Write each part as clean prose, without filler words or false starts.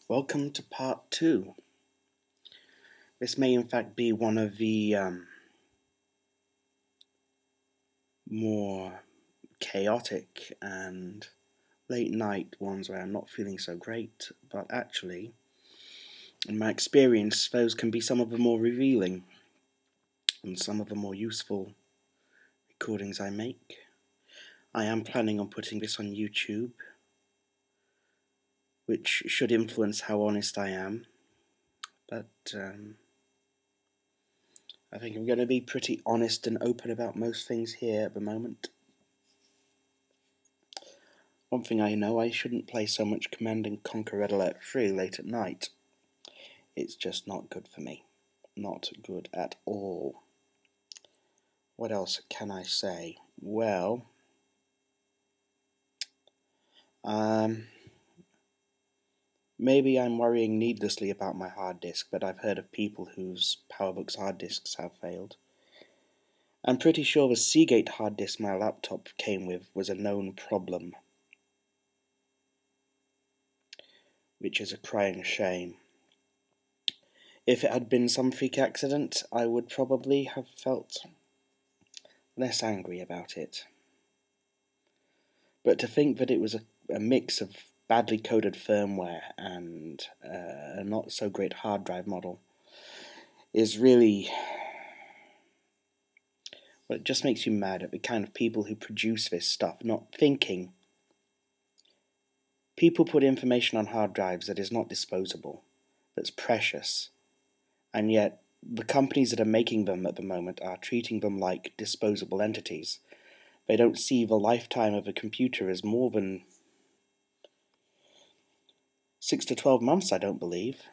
Welcome to part 2. This may in fact be one of the more chaotic and late night ones where I'm not feeling so great, but actually, in my experience, those can be some of the more revealing and some of the more useful recordings I make. I am planning on putting this on YouTube, which should influence how honest I am, but I think I'm going to be pretty honest and open about most things here at the moment. One thing I know, I shouldn't play so much Command & Conquer Red Alert 3 late at night. It's just not good for me. Not good at all. What else can I say? Well, maybe I'm worrying needlessly about my hard disk, but I've heard of people whose PowerBooks hard disks have failed. I'm pretty sure the Seagate hard disk my laptop came with was a known problem, which is a crying shame. If it had been some freak accident, I would probably have felt less angry about it. But to think that it was a mix of badly coded firmware and a not so great hard drive model is really, well, it just makes you mad at the kind of people who produce this stuff, not thinking. People put information on hard drives that is not disposable, that's precious, and yet the companies that are making them at the moment are treating them like disposable entities. They don't see the lifetime of a computer as more than 6 to 12 months, I don't believe.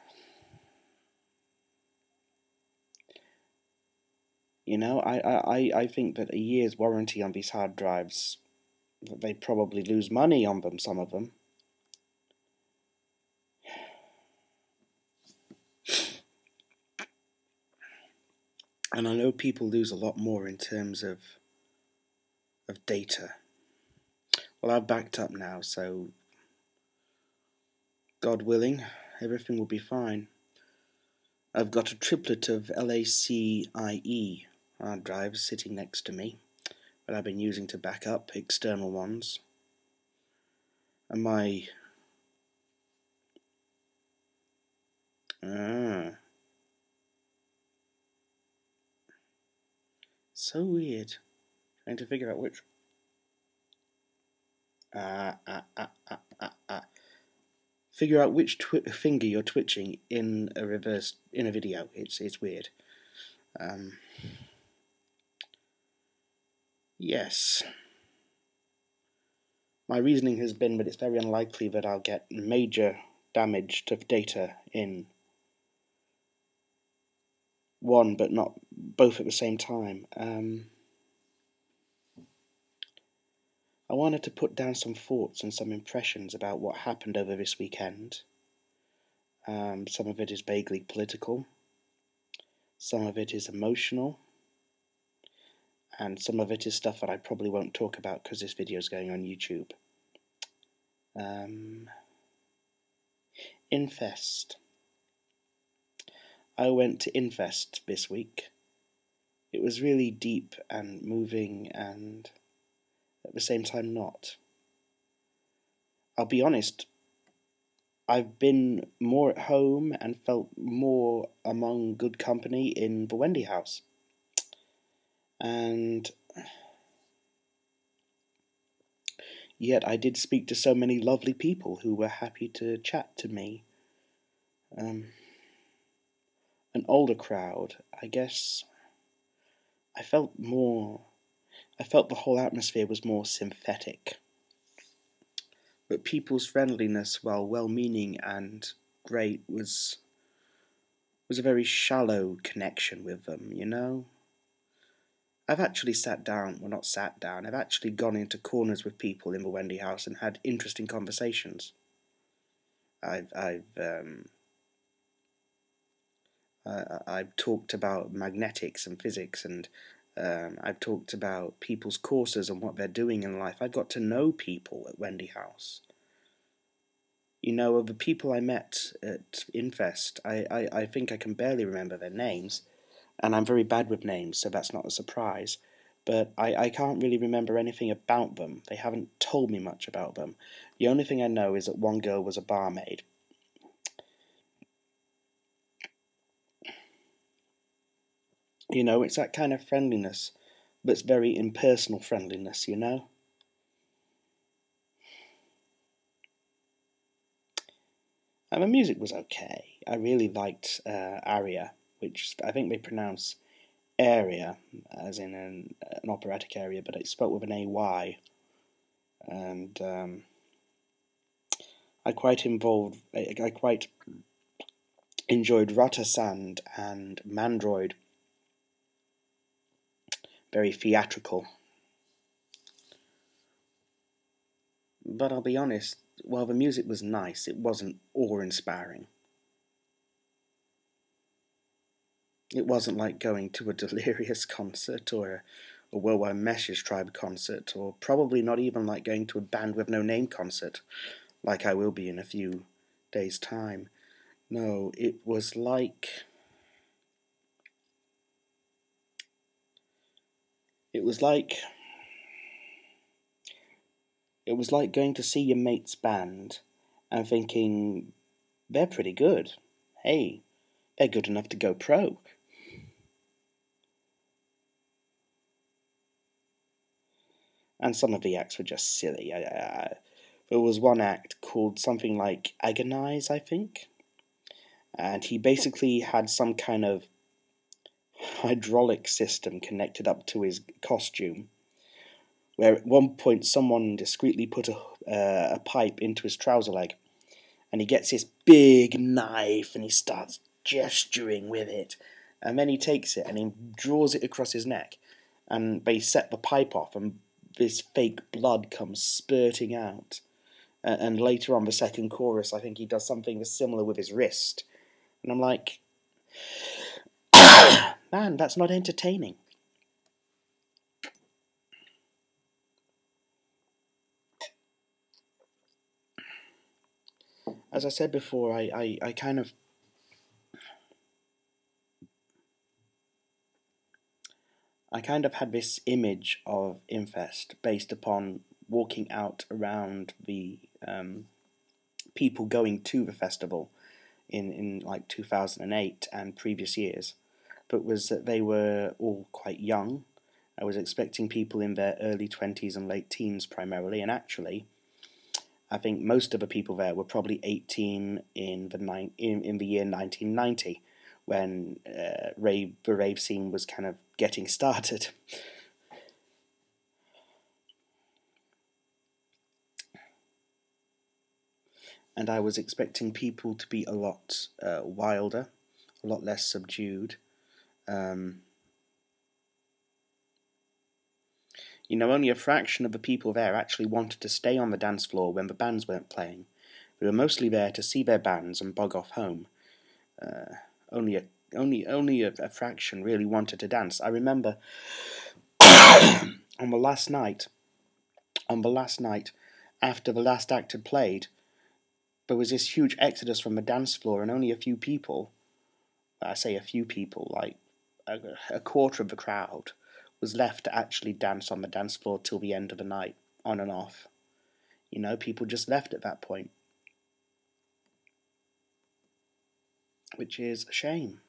You know, I think that a year's warranty on these hard drives, they probably lose money on them, some of them. And I know people lose a lot more in terms of data. Well, I've backed up now, so God willing, everything will be fine. I've got a triplet of LACIE hard drives sitting next to me that I've been using to back up external ones. And my so weird. Trying to figure out which figure out which finger you're twitching in a video. It's weird. Yes. My reasoning has been that it's very unlikely that I'll get major damage to data in one, but not both at the same time. I wanted to put down some thoughts and some impressions about what happened over this weekend. Some of it is vaguely political, some of it is emotional, and some of it is stuff that I probably won't talk about because this video is going on YouTube. Infest. I went to Infest this week. It was really deep and moving and at the same time not. I'll be honest, I've been more at home and felt more among good company in the Wendy house. And yet I did speak to so many lovely people who were happy to chat to me. An older crowd, I guess. I felt the whole atmosphere was more synthetic. But people's friendliness, while well-meaning and great, was a very shallow connection with them, you know? I've actually I've actually gone into corners with people in the Wendy house and had interesting conversations. I've talked about magnetics and physics, and I've talked about people's courses and what they're doing in life. I've got to know people at Wendy house. You know, of the people I met at Infest, I think I can barely remember their names, and I'm very bad with names, so that's not a surprise. But I can't really remember anything about them. They haven't told me much about them. The only thing I know is that one girl was a barmaid. You know, it's that kind of friendliness, but it's very impersonal friendliness, you know? And the music was okay. I really liked Aria, which I think they pronounce area, as in an operatic area, but it's spelt with an AY. And I quite enjoyed Rotasand and Mandroid. Very theatrical. But I'll be honest, while the music was nice, it wasn't awe-inspiring. It wasn't like going to a Delirious concert or a Worldwide Message Tribe concert, or probably not even like going to a Band with No Name concert, like I will be in a few days' time. No, it was like... It was like... It was like going to see your mate's band and thinking, they're pretty good. Hey, they're good enough to go pro. And some of the acts were just silly. There was one act called something like Agonize, I think. And he basically had some kind of hydraulic system connected up to his costume, where at one point someone discreetly put a pipe into his trouser leg, and he gets this big knife and he starts gesturing with it, and then he takes it and he draws it across his neck, and they set the pipe off and this fake blood comes spurting out. And later on the second chorus, I think he does something similar with his wrist, and I'm like, man, that's not entertaining. As I said before, I kind of had this image of Infest based upon walking out around the people going to the festival in like 2008 and previous years, but was that they were all quite young. I was expecting people in their early 20s and late teens primarily, and actually, I think most of the people there were probably 18 in the year 1990, when the rave scene was kind of getting started. And I was expecting people to be a lot wilder, a lot less subdued. You know, only a fraction of the people there actually wanted to stay on the dance floor when the bands weren't playing. They were mostly there to see their bands and bog off home. Only a fraction really wanted to dance. I remember on the last night after the last act had played, there was this huge exodus from the dance floor, and only a few people, I say a few people, like a quarter of the crowd, was left to actually dance on the dance floor till the end of the night, on and off. You know, people just left at that point, which is a shame.